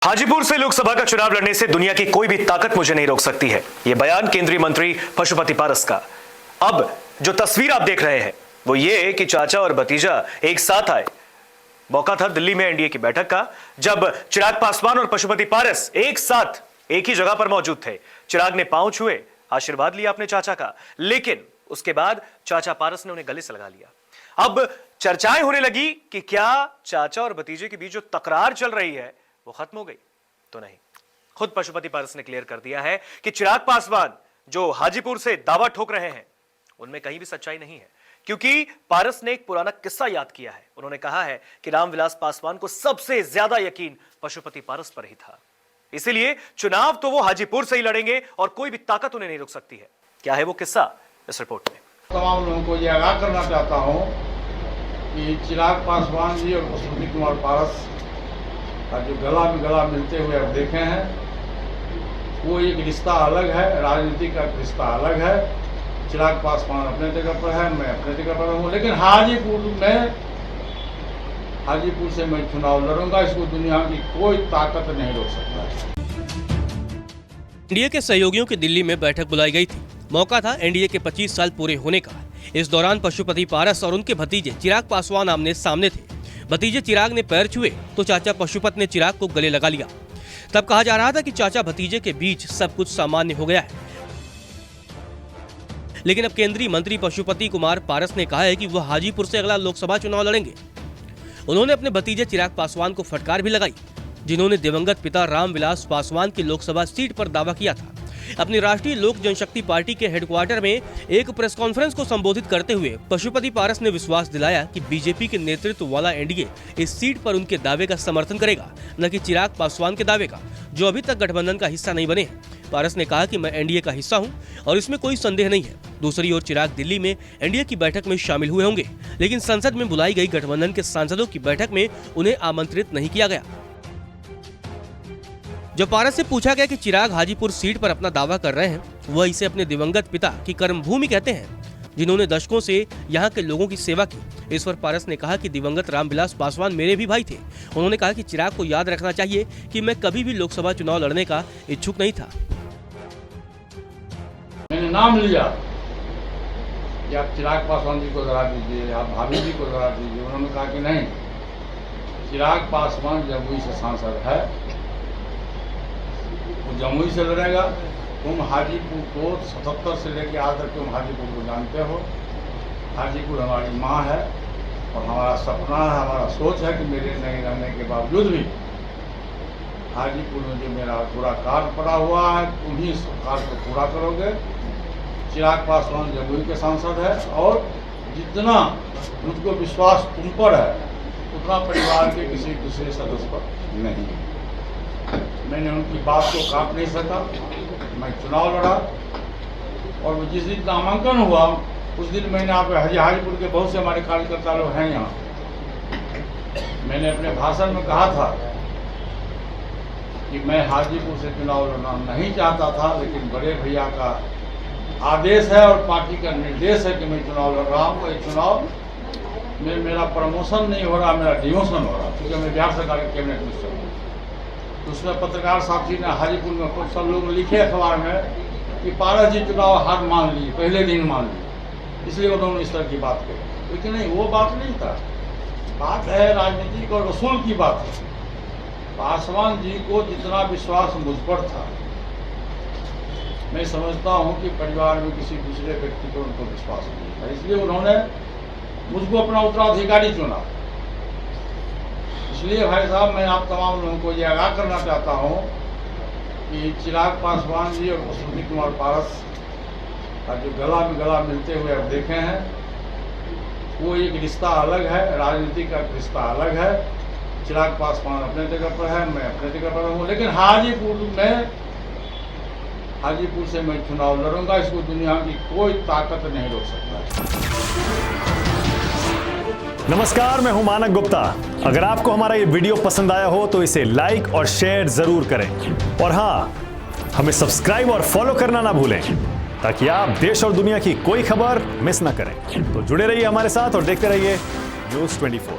हाजीपुर से लोकसभा का चुनाव लड़ने से दुनिया की कोई भी ताकत मुझे नहीं रोक सकती है। यह बयान केंद्रीय मंत्री पशुपति पारस का। अब जो तस्वीर आप देख रहे हैं वो ये कि चाचा और भतीजा एक साथ आए। मौका था दिल्ली में एनडीए की बैठक का, जब चिराग पासवान और पशुपति पारस एक साथ एक ही जगह पर मौजूद थे। चिराग ने पांव छुए, आशीर्वाद लिया अपने चाचा का, लेकिन उसके बाद चाचा पारस ने उन्हें गले से लगा लिया। अब चर्चाएं होने लगी कि क्या चाचा और भतीजे के बीच जो तकरार चल रही है वो खत्म हो गई? तो नहीं। खुद पशुपति पारस ने क्लियर कर दिया है कि चिराग पासवान जो हाजीपुर से दावा ठोक रहे हैं उनमें कहीं भी सच्चाई नहीं है, क्योंकि पारस ने एक पुराना किस्सा याद किया है। उन्होंने कहा है कि रामविलास पासवान को सबसे ज्यादा यकीन पशुपति पारस पर ही था, इसीलिए चुनाव तो वो हाजीपुर से ही लड़ेंगे और कोई भी ताकत उन्हें नहीं रोक सकती है। क्या है वो किस्सा, इस रिपोर्ट में। तमाम लोगों को यह आगाह करना चाहता हूं कि चिराग पासवान जी और पशुपति कुमार पारस का जो गला में गला मिलते हुए आप देखे हैं, वो एक रिश्ता अलग है, राजनीति का रिश्ता अलग है। चिराग पासवान अपने जगह पर है, मैं अपने जगह पर हूँ, लेकिन हाजीपुर से मैं चुनाव लड़ूंगा। इसको दुनिया की कोई ताकत नहीं रोक सकता है। एनडीए के सहयोगियों की दिल्ली में बैठक बुलाई गई थी। मौका था एनडीए के 25 साल पूरे होने का। इस दौरान पशुपति पारस और उनके भतीजे चिराग पासवान आमने सामने थे। भतीजे चिराग ने पैर छुए तो चाचा पशुपति ने चिराग को गले लगा लिया। तब कहा जा रहा था कि चाचा भतीजे के बीच सब कुछ सामान्य हो गया है, लेकिन अब केंद्रीय मंत्री पशुपति कुमार पारस ने कहा है कि वह हाजीपुर से अगला लोकसभा चुनाव लड़ेंगे। उन्होंने अपने भतीजे चिराग पासवान को फटकार भी लगाई, जिन्होंने दिवंगत पिता रामविलास पासवान की लोकसभा सीट पर दावा किया था। अपनी राष्ट्रीय लोक जनशक्ति पार्टी के हेडक्वार्टर में एक प्रेस कॉन्फ्रेंस को संबोधित करते हुए पशुपति पारस ने विश्वास दिलाया कि बीजेपी के नेतृत्व वाला एनडीए इस सीट पर उनके दावे का समर्थन करेगा, न कि चिराग पासवान के दावे का, जो अभी तक गठबंधन का हिस्सा नहीं बने हैं। पारस ने कहा कि मैं एनडीए का हिस्सा हूं और इसमें कोई संदेह नहीं है। दूसरी ओर चिराग दिल्ली में एनडीए की बैठक में शामिल हुए होंगे, लेकिन संसद में बुलाई गई गठबंधन के सांसदों की बैठक में उन्हें आमंत्रित नहीं किया गया। जब पारस से पूछा गया कि चिराग हाजीपुर सीट पर अपना दावा कर रहे हैं, वह इसे अपने दिवंगत पिता की कर्मभूमि कहते हैं, जिन्होंने दशकों से यहाँ के लोगों की सेवा की। इस पर पारस ने कहा कि दिवंगत रामविलास पासवान मेरे भी भाई थे। उन्होंने कहा कि चिराग को याद रखना चाहिए कि मैं कभी भी लोकसभा चुनाव लड़ने का इच्छुक नहीं था। मैंने नाम लिया कि आप चिराग पासवान जी को जरा दीजिए, आप भाभी जी को जरा दीजिए। उन्होंने कहा कि नहीं, चिराग पासवान जमुई से सांसद है, वो जमुई से लड़ेगा। तुम हाजीपुर को 77 से लेकर आज तक तुम हाजीपुर को जानते हो। हाजीपुर हमारी माँ है और हमारा सपना है, हमारा सोच है कि मेरे नहीं रहने के बावजूद भी हाजीपुर में जो मेरा पूरा कार्य पड़ा हुआ है, तुम ही इस कार्य को पूरा करोगे। चिराग पासवान जमुई के सांसद है और जितना मुझको विश्वास तुम पर है उतना परिवार के किसी दूसरे सदस्य पर नहीं। मैंने उनकी बात को काट नहीं सका। मैं चुनाव लड़ा और जिस दिन नामांकन हुआ उस दिन मैंने आप हाजीपुर के बहुत से हमारे कार्यकर्ता लोग हैं यहाँ, मैंने अपने भाषण में कहा था कि मैं हाजीपुर से चुनाव लड़ना नहीं चाहता था, लेकिन बड़े भैया का आदेश है और पार्टी का निर्देश है कि मैं चुनाव लड़ रहा हूँ। ये चुनाव में मेरा प्रमोशन नहीं हो रहा, मेरा डिमोशन हो रहा, क्योंकि मैं बिहार सरकार के कैबिनेट मिनिस्टर हूँ। तो उसमें पत्रकार साथी ने हाजीपुर में कुछ सब लोग लिखे अखबार में कि पारस जी चुनाव हार मान ली, पहले दिन मान ली, इसलिए उन्होंने इस तरह की बात कही। लेकिन नहीं, वो बात नहीं था। बात है राजनीतिक और रसूल की बात है। पासवान जी को जितना विश्वास मुझ पर था, मैं समझता हूं कि परिवार में किसी दूसरे व्यक्ति को उनको विश्वास नहीं था, इसलिए उन्होंने मुझको अपना उत्तराधिकारी चुना। इसलिए भाई साहब, मैं आप तमाम लोगों को यह आगाह करना चाहता हूं कि चिराग पासवान जी और पशुपति कुमार पारस का जो गला में गला मिलते हुए आप देखे हैं, वो एक रिश्ता अलग है, राजनीति का रिश्ता अलग है। चिराग पासवान अपने जगह पर है, मैं अपने जगह पर हूँ, लेकिन हाजीपुर से मैं चुनाव लड़ूंगा। इसको दुनिया की कोई ताकत नहीं रोक सकता। नमस्कार, मैं हूं मानक गुप्ता। अगर आपको हमारा ये वीडियो पसंद आया हो तो इसे लाइक और शेयर जरूर करें, और हाँ, हमें सब्सक्राइब और फॉलो करना ना भूलें, ताकि आप देश और दुनिया की कोई खबर मिस ना करें। तो जुड़े रहिए हमारे साथ और देखते रहिए News 24।